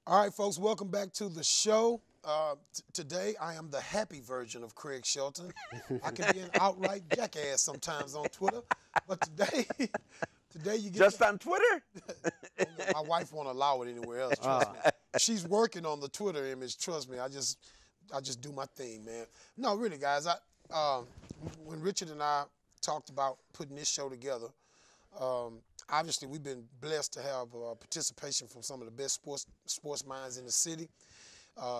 All right, folks, welcome back to the show. Today, I am the happy version of Craig Shelton. I can be an outright jackass sometimes on Twitter, but today, today you get Just on Twitter? oh, no, my wife won't allow it anywhere else. Trust me. She's working on the Twitter image. Trust me. I just do my thing, man. No, really, guys. When Richard and I talked about putting this show together, obviously, we've been blessed to have participation from some of the best sports minds in the city.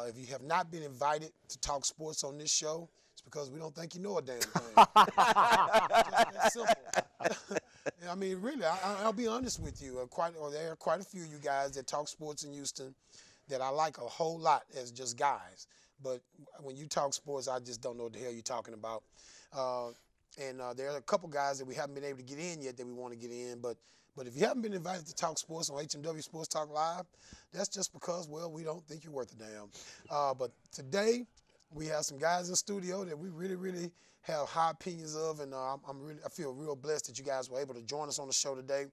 If you have not been invited to talk sports on this show, it's because we don't think you know a damn thing. Just that simple. I mean, really, I'll be honest with you. There are quite a few of you guys that talk sports in Houston that I like a whole lot as just guys. But when you talk sports, I just don't know what the hell you're talking about. And there are a couple guys that we haven't been able to get in yet that we want to get in. But if you haven't been invited to talk sports on HMW Sports Talk Live, that's just because, well, we don't think you're worth a damn. But today, we have some guys in the studio that we really, really have high opinions of, and I feel real blessed that you guys were able to join us on the show today.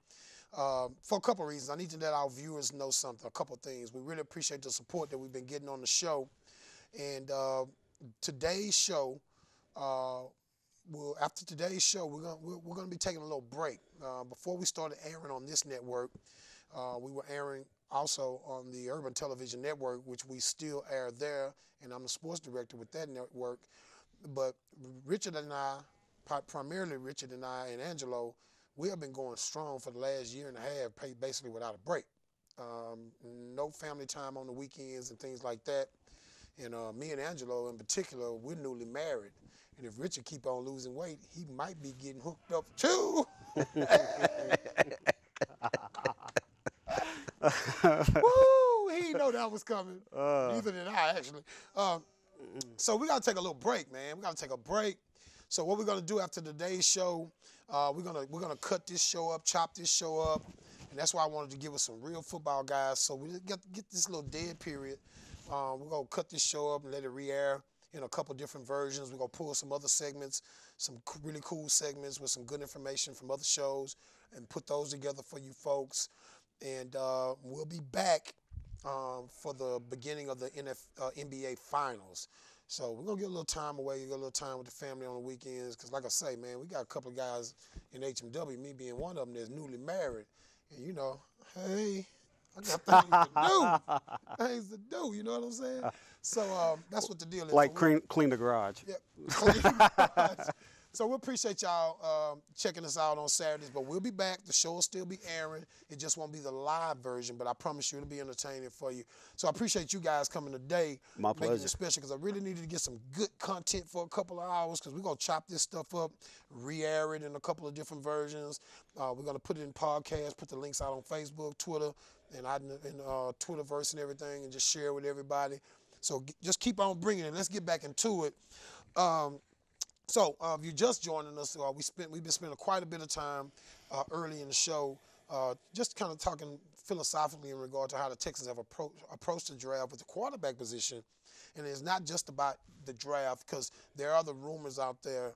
For a couple of reasons. I need to let our viewers know something, a couple of things. We really appreciate the support that we've been getting on the show. And today's show, after today's show, we're gonna be taking a little break. Before we started airing on this network, we were airing also on the Urban Television Network, which we still air there, and I'm the sports director with that network. But Richard and I, primarily Richard and I and Angelo, we have been going strong for the last year and a half, basically without a break. No family time on the weekends and things like that. And me and Angelo in particular, we're newly married. And if Richard keep on losing weight, he might be getting hooked up too. Woo! He didn't know that was coming. Neither did I, actually. So we got to take a little break, man. We got to take a break. So what we're going to do after today's show, we're gonna cut this show up, chop this show up. And that's why I wanted to give us some real football guys. So we get this little dead period. We're going to cut this show up and let it re-air in a couple different versions. We're going to pull some other segments, some really cool segments with some good information from other shows and put those together for you folks. And we'll be back for the beginning of the NBA Finals. So we're going to get a little time away, get a little time with the family on the weekends. Because like I say, man, we got a couple of guys in HMW, me being one of them, that's newly married. And, you know, hey, I got things to do, you know what I'm saying? So that's what the deal is. Like So clean the garage. yeah. So we appreciate y'all checking us out on Saturdays, but we'll be back. The show will still be airing. It just won't be the live version, but I promise you it'll be entertaining for you. So I appreciate you guys coming today. My Making pleasure. it special because I really needed to get some good content for a couple of hours because we're going to chop this stuff up, re-air it in a couple of different versions. We're going to put it in podcasts, put the links out on Facebook, Twitter, and Twitterverse and everything, and just share with everybody. So just keep on bringing it. Let's get back into it. So if you're just joining us, we've been spending quite a bit of time early in the show, just kind of talking philosophically in regard to how the Texans have approached the draft with the quarterback position. And it's not just about the draft because there are other rumors out there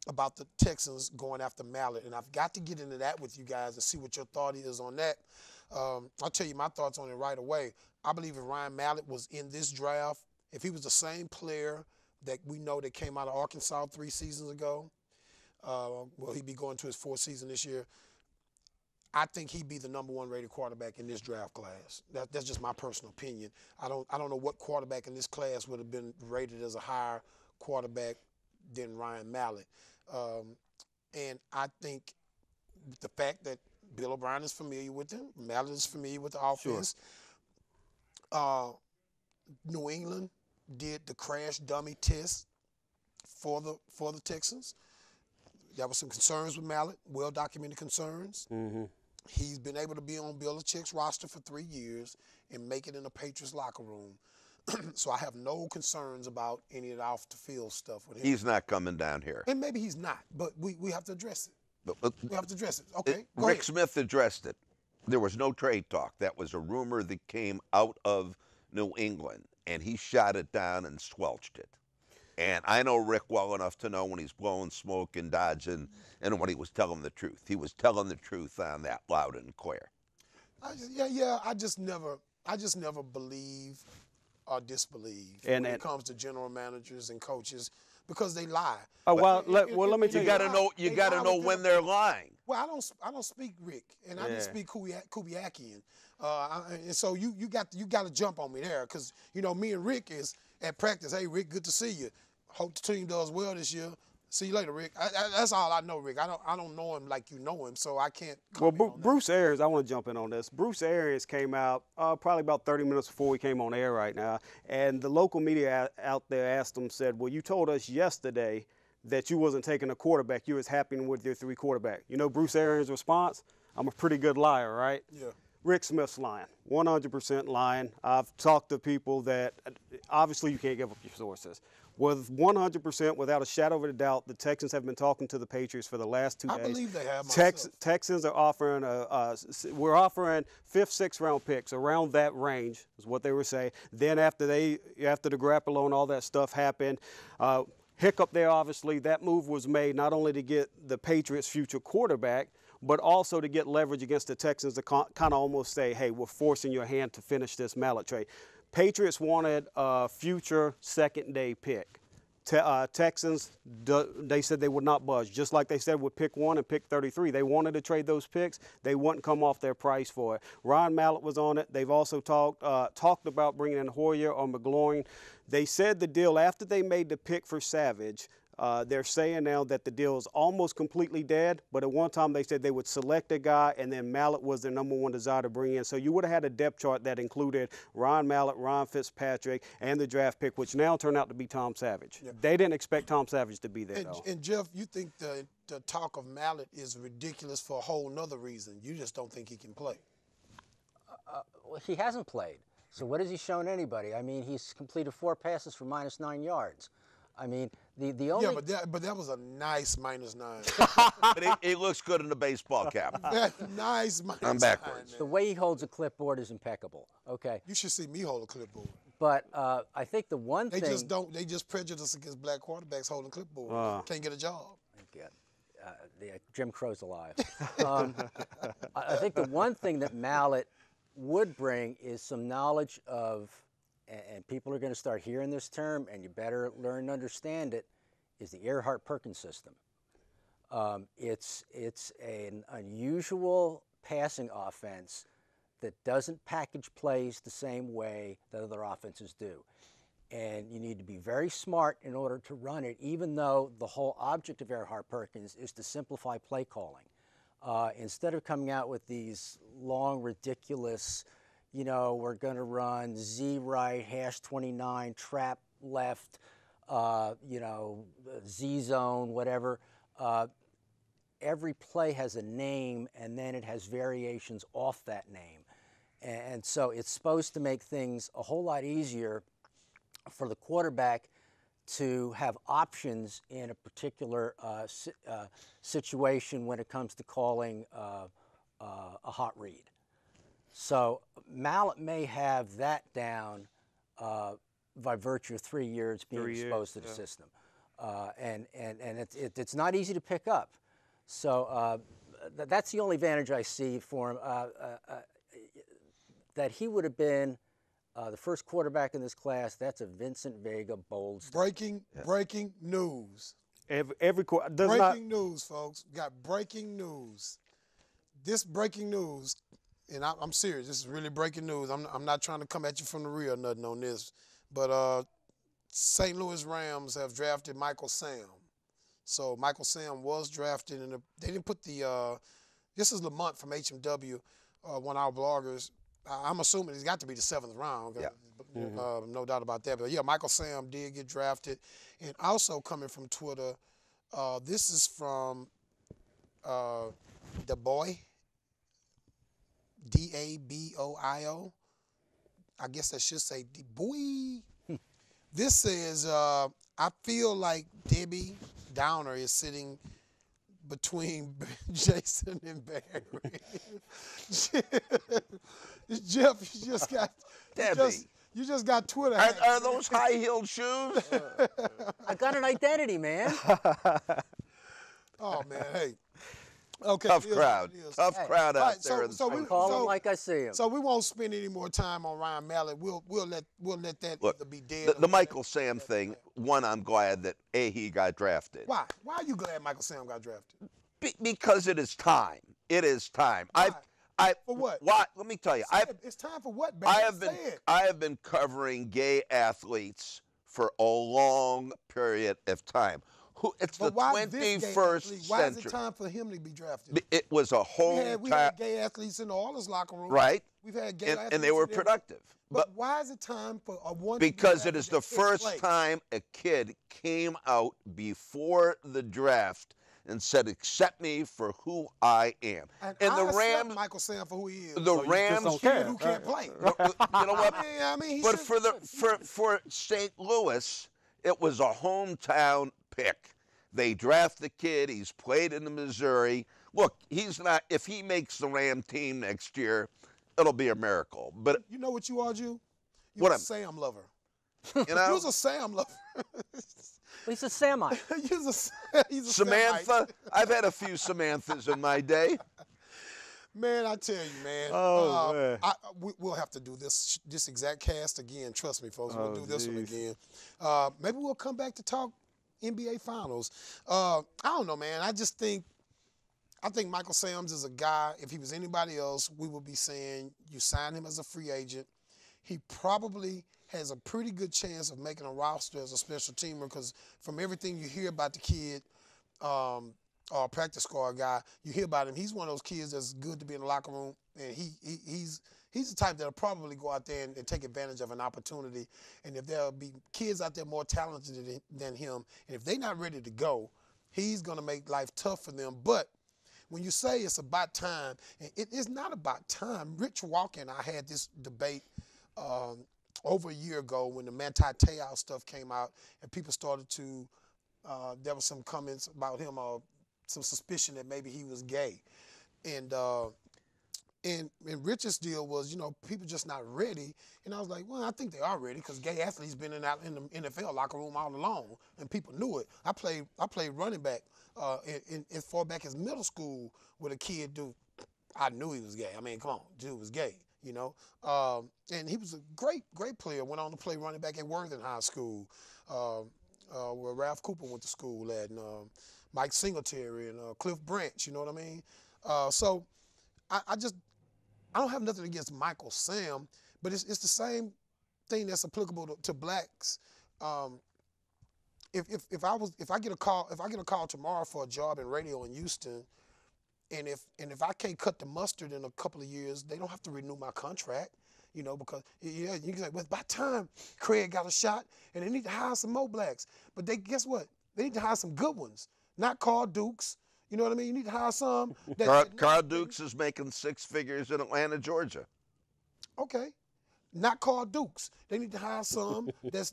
about the Texans going after Mallett. And I've got to get into that with you guys and see what your thought is on that. I'll tell you my thoughts on it right away. I believe if Ryan Mallett was in this draft, if he was the same player that we know that came out of Arkansas 3 seasons ago, he'd be going to his 4th season this year. I think he'd be the number 1 rated quarterback in this draft class. That's just my personal opinion. I don't know what quarterback in this class would have been rated as a higher quarterback than Ryan Mallett. And I think the fact that Bill O'Brien is familiar with him, Mallett is familiar with the offense. Sure. New England did the crash dummy test for the Texans. There were some concerns with Mallett, well-documented concerns. Mm-hmm. He's been able to be on Belichick's roster for 3 years and make it in the Patriots locker room. So I have no concerns about any of the off-the-field stuff with him. He's not coming down here. And maybe he's not, but we have to address it. But we have to address it. Okay, go Rick ahead. Smith addressed it. There was no trade talk. That was a rumor that came out of New England, and he shot it down and squelched it. And I know Rick well enough to know when he's blowing smoke and dodging and when he was telling the truth. He was telling the truth on that loud and clear. I just never I just never believe or disbelieve And when it comes to general managers and coaches because they lie. Well, let me tell You you. got to know. You got to know when they're lying. Well, I don't speak Rick, and I didn't speak Kubiakian, and so you got to jump on me there because me and Rick is at practice. Hey, Rick, good to see you. Hope the team does well this year. See you later, Rick. That's all I know, Rick. I don't know him like you know him, so I can't. Well, Bruce Arians, I want to jump in on this. Bruce Arians came out probably about 30 minutes before we came on air right now, and the local media out there asked him, said, well, you told us yesterday that you wasn't taking a quarterback. You was happy with your 3 quarterback. You know Bruce Arians' response? I'm a pretty good liar, right? Yeah. Rick Smith's lying, 100% lying. I've talked to people that obviously you can't give up your sources. With 100%, without a shadow of a doubt, the Texans have been talking to the Patriots for the last 2 days. I believe they have myself. Texans are offering we're offering 5th, 6th round picks around that range is what they were saying. Then after the Garoppolo and all that stuff happened, hiccup there obviously. That move was made not only to get the Patriots' future quarterback, but also to get leverage against the Texans to kind of almost say, hey, we're forcing your hand to finish this Mallett trade. Patriots wanted a future second-day pick. Texans, they said they would not budge, just like they said with pick 1 and pick 33. They wanted to trade those picks. They wouldn't come off their price for it. Ryan Mallett was on it. They've also talked about bringing in Hoyer or McGloin. They said the deal after they made the pick for Savage, they're saying now that the deal is almost completely dead, but at one time they said they would select a guy, and then Mallett was their number 1 desire to bring in. So you would have had a depth chart that included Ryan Mallett, Ryan Fitzpatrick, and the draft pick, which now turned out to be Tom Savage. Yeah. They didn't expect Tom Savage to be there, though. And Jeff, you think the talk of Mallett is ridiculous for a whole nother reason. You just don't think he can play. Well, he hasn't played. So what has he shown anybody? I mean, he's completed 4 passes for -9 yards. I mean, the only... Yeah, but that was a nice -9. But it looks good in the baseball cap. Nice -9. I'm backwards. The way he holds a clipboard is impeccable. Okay. You should see me hold a clipboard. But I think the one thing... They just prejudice against black quarterbacks holding clipboard. Can't get a job. Jim Crow's alive. I think the one thing that Mallett would bring is some knowledge of... and people are going to start hearing this term, and you better learn to understand it, is the Erhardt-Perkins system. It's an unusual passing offense that doesn't package plays the same way that other offenses do. And you need to be very smart in order to run it, even though the whole object of Erhardt-Perkins is to simplify play calling. Instead of coming out with these long, ridiculous, we're going to run Z right, #29, trap left, Z zone, whatever. Every play has a name, and then it has variations off that name. And so it's supposed to make things a whole lot easier for the quarterback to have options in a particular situation when it comes to calling a hot read. So Mallett may have that down by virtue of 3 years being exposed to the system. And it's not easy to pick up. So that's the only advantage I see for him, that he would have been the first quarterback in this class. That's a Vincent Vega bold statement. Breaking news. Breaking news, folks. We got breaking news. This breaking news, and I'm serious, this is really breaking news. I'm not trying to come at you from the rear or nothing on this, but St. Louis Rams have drafted Michael Sam. So Michael Sam was drafted, and they didn't put this is Lamont from HMW, one of our bloggers. I'm assuming he's got to be the 7th round. Yeah. No doubt about that. But, yeah, Michael Sam did get drafted. And also coming from Twitter, this is from the boy, DABOIO. I guess I should say boy. This says, I feel like Debbie Downer is sitting between Jason and Barry. Jeff, you just got Twitter. Are those high-heeled shoes? I got an identity, man. Oh man, hey, Okay, Tough it is crowd. what it is. Tough Hey, crowd out right, there. so in we- I call so- him like I see him. So we won't spend any more time on Ryan Mallett. We'll let that Look, either be dead. the or we'll Michael let- Sam thing, one, I'm glad that he got drafted. Why? Why are you glad Michael Sam got drafted? Because it is time. It is time. Why? For what? Why? Let me tell you. It's time for what, baby? I have been Say it. I have been covering gay athletes for a long period of time. It's But the why this gay 21st athlete? Why is it century. time for him to be drafted? It was a whole We time, had gay athletes in the Oilers locker room. right? We've had gay athletes And they were in there. productive. But why is it time for a one? Because it is the first time a kid came out before the draft and said, "Accept me for who I am." And the I accept Rams, Michael Sam for who he is. the So you just Rams, don't Kid care. who can't play. you know what? I mean, he But should- for St. Louis, it was a hometown pick. They draft the kid. He's played in the Missouri. Look, he's not. If he makes the Ram team next year, it'll be a miracle. But You know what you are, Jew? You're What a am- Sam lover. you know, You're a Sam lover. He's a Semite. he's a Samantha. Samite. I've had a few Samanthas in my day. Man, I tell you, man. Oh, man. We'll have to do this exact cast again. Trust me, folks. We'll Oh, do this one geez. again. Maybe we'll come back to talk NBA Finals. I don't know, man. I think Michael Sam's is a guy. If he was anybody else, we would be saying you sign him as a free agent. He probably has a pretty good chance of making a roster as a special teamer because from everything you hear about the kid, or practice squad guy, you hear about him. He's one of those kids that's good to be in the locker room, and he's the type that'll probably go out there and take advantage of an opportunity. And if there'll be kids out there more talented than him, and if they're not ready to go, he's gonna make life tough for them. But when you say it's about time, and it is not about time. Rich Walker and I had this debate over a year ago when the Manti Te'o stuff came out, and people started to. There were some comments about him, some suspicion that maybe he was gay, and Rich's deal was, people just not ready. And I was like, well, I think they are ready because gay athletes been in the NFL locker room all along, and people knew it. I played running back as far back as middle school with a kid. Dude, I knew he was gay. I mean, come on, dude was gay, and he was a great player. Went on to play running back at Worthing High School, where Ralph Cooper went to school at, and Mike Singletary and Cliff Branch. You know what I mean? So I don't have nothing against Michael Sam, but it's the same thing that's applicable to blacks. If I get a call tomorrow for a job in radio in Houston, and if I can't cut the mustard in a couple of years, they don't have to renew my contract, because you can say, well, by time Craig got a shot, and they need to hire some more blacks. But guess what? They need to hire some good ones, not Carl Dukes. You know what I mean? You need to hire some. Carl Dukes is making six figures in Atlanta, Georgia. Okay, not Carl Dukes. They need to hire some that's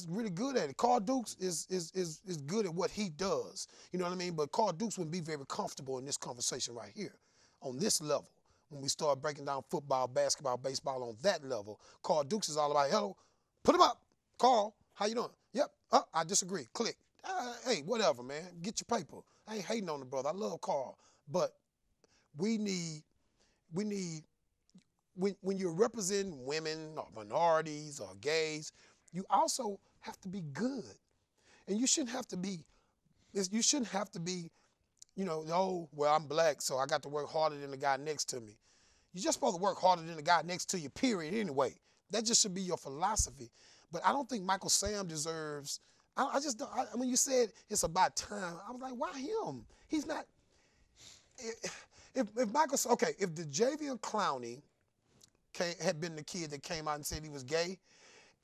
really good at it. Carl Dukes is good at what he does. You know what I mean? But Carl Dukes wouldn't be very comfortable in this conversation right here, on this level. When we start breaking down football, basketball, baseball on that level, Carl Dukes is all about, hello, put him up. Carl, how you doing? Yep. I disagree. Click. Hey, whatever, man. Get your paper. I ain't hating on the brother. I love Carl. But we need when you're representing women or minorities or gays, you also have to be good. And you shouldn't have to be, oh, well, I'm black, so I got to work harder than the guy next to me. You're just supposed to work harder than the guy next to you, period, anyway. That just should be your philosophy. But I don't think Michael Sam deserves, I just don't, when you said it's about time, I was like, why him? He's not, if the Javion Clowney had been the kid that came out and said he was gay,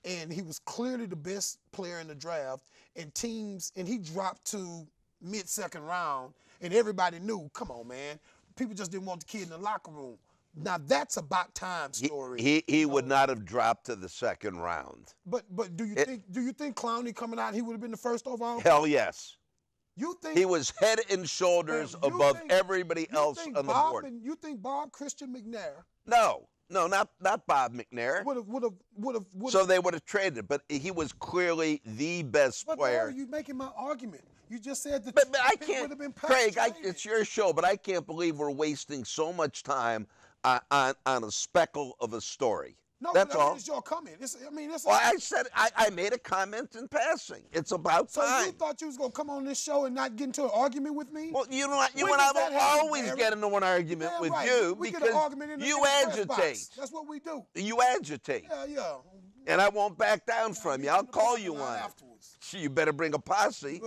and he was clearly the best player in the draft, and he dropped to mid-second round, and everybody knew, come on, man, people just didn't want the kid in the locker room. Now that's about time story. He would not have dropped to the second round. But do you think Clowney coming out, he would have been the first overall? Hell yes. You think He was head and shoulders above everybody else on the board. You think Bob Christian McNair? No. No, not Bob McNair. Would have. So they would have traded, but he was clearly the best But player. Larry, you making my argument. You just said that But I pick can't, would have been Craig. traded. It's your show, but I can't believe we're wasting so much time on a speckle of a story. No, That's but I mean, all. it's your comment. It's Well, I said I made a comment in passing. It's about so time. you thought you was gonna come on this show and not get into an argument with me? Well, you When and does I that will happen, always Larry? get into an argument Damn with right. you We get because an argument in the, you in the press agitate. box. That's what we do. You agitate, Yeah. and I won't back down from you. I'll call you one on it. afterwards. You better bring a posse.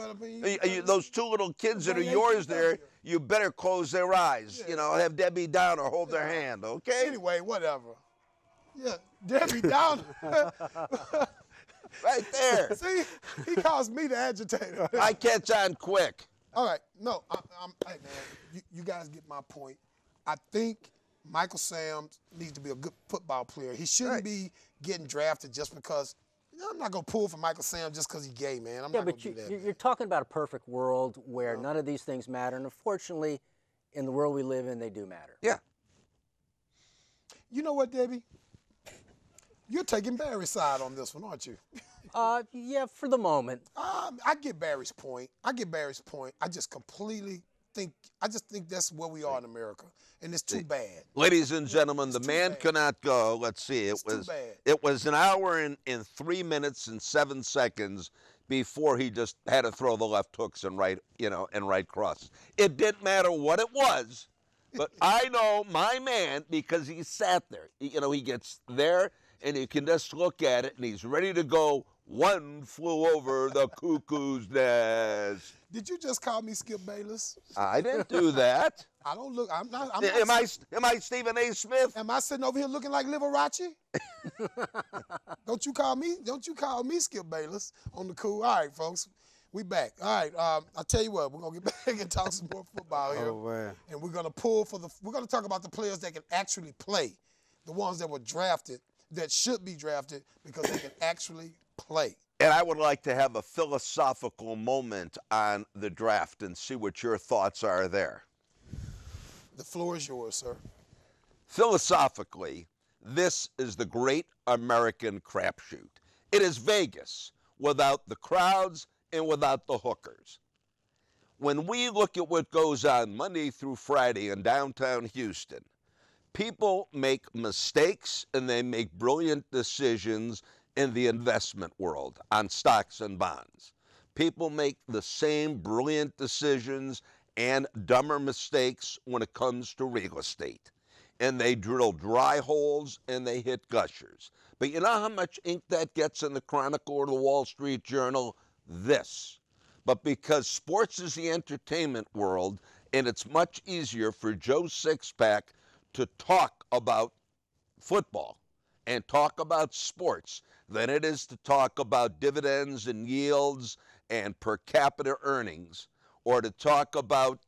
Those two little kids that are Bring yours APW. there, you better close their eyes. Yeah. Have Debbie down or hold their hand, okay? Anyway, whatever. Yeah, Debbie Downer. Right there. See, he calls me the agitator. I catch on quick. All right, no, hey man, you guys get my point. I think Michael Sam's needs to be a good football player. He shouldn't be getting drafted just because. I'm not gonna pull for Michael Sam just because he's gay, man. I'm not gonna do that. You're talking about a perfect world where none of these things matter, and unfortunately, in the world we live in, they do matter. Yeah. You know what, Debbie? You're taking Barry's side on this one, aren't you? Yeah, for the moment. I get Barry's point. I just think that's where we are in America, and it's too bad. Ladies and gentlemen, the too man bad. cannot go. Let's see. too bad. It was an hour and 3 minutes and 7 seconds before he just had to throw the left hooks and right crosses. It didn't matter what it was, but I know my man because he sat there. He gets there and you can just look at it and he's ready to go. One flew over the cuckoo's nest. Did you just call me Skip Bayless? I didn't do that. I don't look. I'm not. Am I Stephen A. Smith? Am I sitting over here looking like Liberace? Don't you call me Skip Bayless on the cool. All right, folks, we back. All right, I'll tell you what, we're gonna get back and talk some more football here. Oh, man. And we're gonna talk about the players that can actually play, the ones that were drafted, that should be drafted because they can actually play. And I would like to have a philosophical moment on the draft and see what your thoughts are there. The floor is yours, sir. Philosophically, this is the great American crapshoot. It is Vegas without the crowds and without the hookers. When we look at what goes on Monday through Friday in downtown Houston, people make mistakes and they make brilliant decisions in the investment world on stocks and bonds. People make the same brilliant decisions and dumber mistakes when it comes to real estate. And they drill dry holes and they hit gushers. But you know how much ink that gets in the Chronicle or the Wall Street Journal? This. But because sports is the entertainment world, and it's much easier for Joe Sixpack to talk about football and talk about sports than it is to talk about dividends and yields and per capita earnings, or to talk about,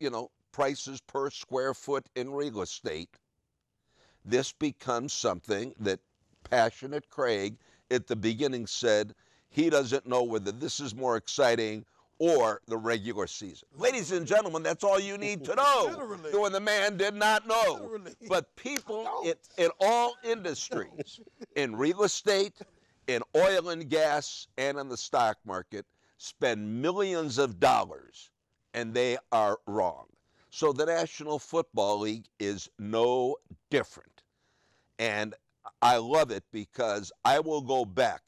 prices per square foot in real estate. This becomes something that passionate Craig at the beginning said he doesn't know whether this is more exciting or the regular season. Ladies and gentlemen, that's all you need to know. Literally. When the man did not know. Literally. But people in all industries, in real estate, in oil and gas, and in the stock market, spend millions of dollars, and they are wrong. So the National Football League is no different. And I love it because I will go back,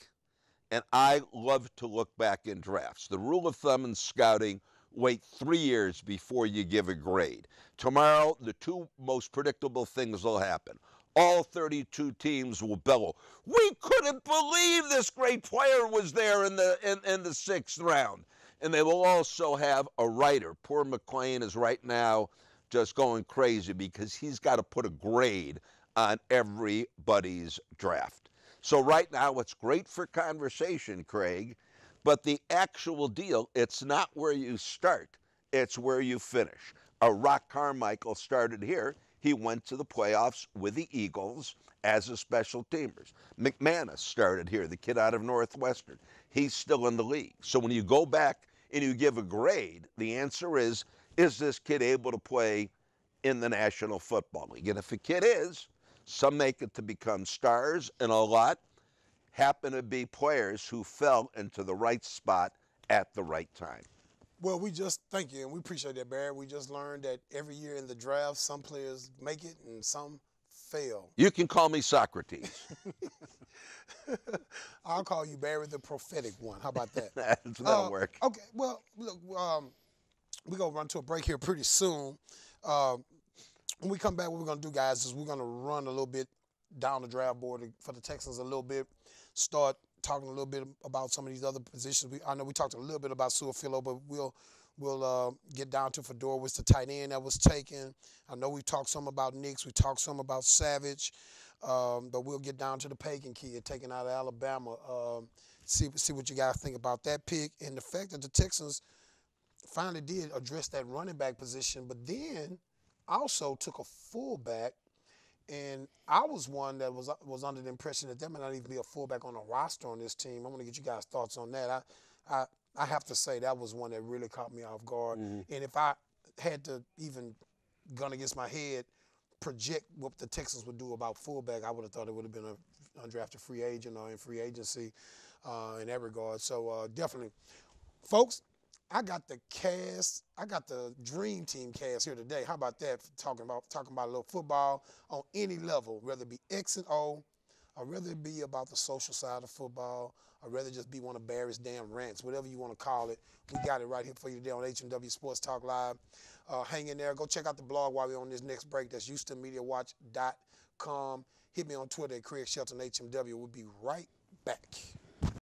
and I love to look back in drafts. The rule of thumb in scouting, wait 3 years before you give a grade. Tomorrow, the two most predictable things will happen. All 32 teams will bellow, "We couldn't believe this great player was there in the sixth round." And they will also have a writer. Poor McLean is right now just going crazy because he's got to put a grade on everybody's draft. So right now, it's great for conversation, Craig, but the actual deal, it's not where you start, it's where you finish. Rock Carmichael started here. He went to the playoffs with the Eagles as a special teamers. McManus started here, the kid out of Northwestern. He's still in the league. So when you go back and you give a grade, the answer is this kid able to play in the National Football League? And if a kid is, Some make it to become stars, and a lot happen to be players who fell into the right spot at the right time. Well, thank you, and we appreciate that, Barry. We just learned that every year in the draft, some players make it and some fail. You can call me Socrates. I'll call you Barry the prophetic one. How about that? That'll work. Okay, well, look, we're going to run to a break here pretty soon. When we come back, what we're going to do, guys, is we're going to run a little bit down the draft board for the Texans a little bit, start talking a little bit about some of these other positions. I know we talked a little bit about Su'a-Filo, but we'll get down to Fedora, was the tight end that was taken. I know we talked some about Nix. We talked some about Savage. But we'll get down to the Pagan kid taken out of Alabama. See what you guys think about that pick and the fact that the Texans finally did address that running back position, but then also took a fullback. And I was one that was under the impression that there might not even be a fullback on the roster on this team. I want to get you guys' thoughts on that. I have to say that was one that really caught me off guard. And if I had to even gun against my head, project what the Texans would do about fullback, I would have thought it would have been an undrafted free agent or in free agency in that regard. So definitely, folks, I got the dream team cast here today. How about that? Talking about a little football on any level, whether it be X and O, or whether it be about the social side of football, or whether it just be one of Barry's damn rants, whatever you want to call it. We got it right here for you today on HMW Sports Talk Live. Hang in there. Go check out the blog while we're on this next break. That's HoustonMediaWatch.com. Hit me on Twitter at Craig Shelton HMW. We'll be right back.